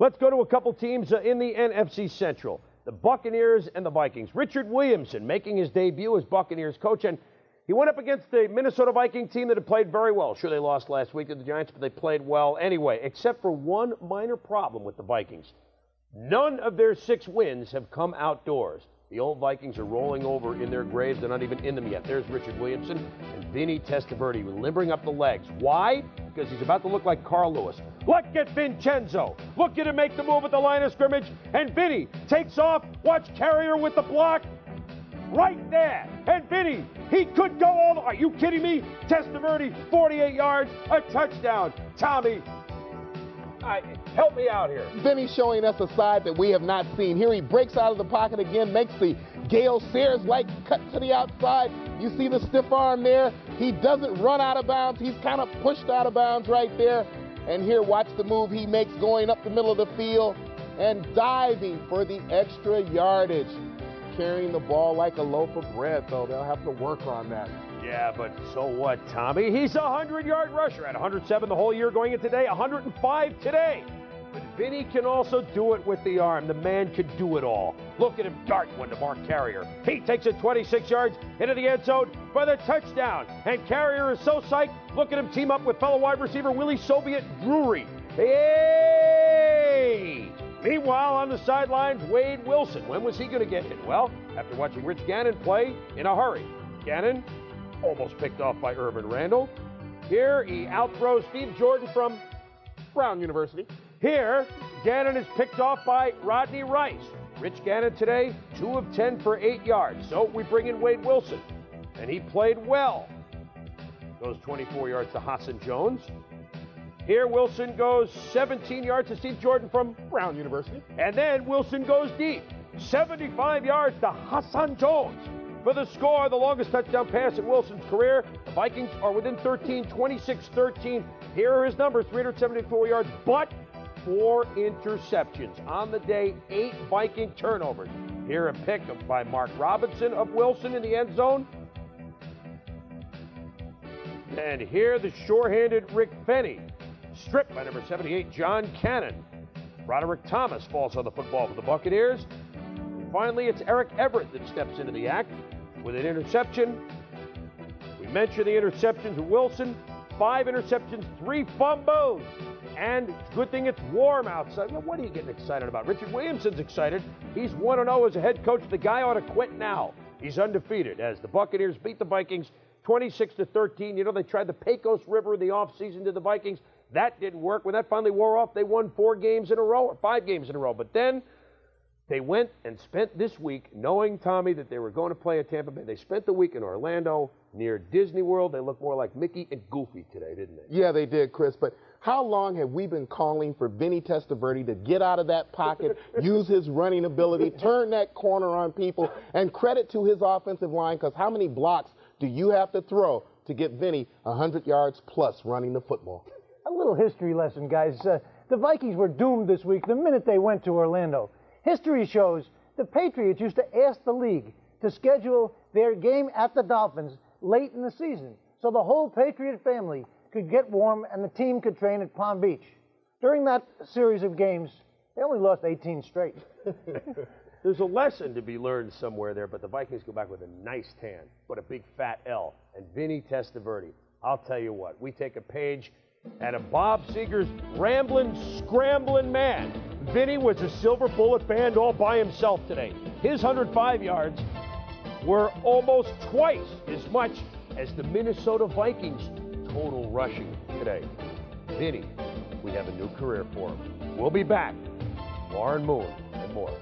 Let's go to a couple teams in the NFC Central. The Buccaneers and the Vikings. Richard Williamson making his debut as Buccaneers coach, and he went up against the Minnesota Viking team that had played very well. Sure, they lost last week to the Giants, but they played well anyway, except for one minor problem with the Vikings. None of their 6 wins have come outdoors. The old Vikings are rolling over in their graves. They're not even in them yet. There's Richard Williamson and Vinny Testaverde limbering up the legs. Why? Because he's about to look like Carl Lewis. Look at Vincenzo. Look at him make the move at the line of scrimmage. And Vinny takes off. Watch Carrier with the block. Right there. And Vinny, he could go all the way. Are you kidding me? Testaverde, 48 yards, a touchdown. Tommy, help me out here. Vinny showing us a side that we have not seen. Here he breaks out of the pocket again, makes the Gale Sayers-like cut to the outside. You see the stiff arm there. He doesn't run out of bounds. He's kind of pushed out of bounds right there. And here, watch the move he makes going up the middle of the field and diving for the extra yardage. Carrying the ball like a loaf of bread, though. They'll have to work on that. Yeah, but so what, Tommy? He's a 100-yard rusher at 107 the whole year going into today, 105 today. But Vinny can also do it with the arm. The man could do it all. Look at him dart one to Mark Carrier. He takes it 26 yards into the end zone for the touchdown. And Carrier is so psyched. Look at him team up with fellow wide receiver Willie Soviet Drury. Hey! Meanwhile, on the sidelines, Wade Wilson. When was he going to get hit? Well, after watching Rich Gannon play in a hurry. Gannon almost picked off by Urban Randall. Here, he outthrows Steve Jordan from Brown University. Here, Gannon is picked off by Rodney Rice. Rich Gannon today, 2 of 10 for 8 yards. So we bring in Wade Wilson, and he played well. Goes 24 yards to Hassan Jones. Here, Wilson goes 17 yards to Steve Jordan from Brown University. And then Wilson goes deep. 75 yards to Hassan Jones for the score, the longest touchdown pass in Wilson's career. The Vikings are within 13, 26-13. Here are his numbers, 374 yards, but 4 interceptions. On the day, 8 Viking turnovers. Here a pick by Mark Robinson of Wilson in the end zone. And here the sure-handed Rick Fenny. Stripped by number 78, John Cannon. Roderick Thomas falls on the football for the Buccaneers. And finally, it's Eric Everett that steps into the act with an interception. We mentioned the interceptions with Wilson. 5 interceptions, 3 fumbles. And it's a good thing it's warm outside. Well, what are you getting excited about? Richard Williamson's excited. He's 1-0 as a head coach. The guy ought to quit now. He's undefeated as the Buccaneers beat the Vikings 26-13. You know, they tried the Pecos River in the offseason to the Vikings. That didn't work. When that finally wore off, they won 4 games in a row or 5 games in a row. But then they went and spent this week, knowing, Tommy, that they were going to play at Tampa Bay. They spent the week in Orlando near Disney World. They looked more like Mickey and Goofy today, didn't they? Yeah, they did, Chris. But how long have we been calling for Vinny Testaverde to get out of that pocket, use his running ability, turn that corner on people, and credit to his offensive line, because how many blocks do you have to throw to get Vinny 100 yards plus running the football? A little history lesson, guys. The Vikings were doomed this week the minute they went to Orlando. History shows the Patriots used to ask the league to schedule their game at the Dolphins late in the season so the whole Patriot family could get warm and the team could train at Palm Beach. During that series of games, they only lost 18 straight. There's a lesson to be learned somewhere there, but the Vikings go back with a nice tan. What a big fat L. And Vinny Testaverde. I'll tell you what, we take a page out of Bob Seger's Ramblin', Scramblin' Man. Vinny was a silver bullet band all by himself today. His 105 yards were almost twice as much as the Minnesota Vikings' total rushing today. Vinny, we have a new career for him. We'll be back. Warren Moon and more.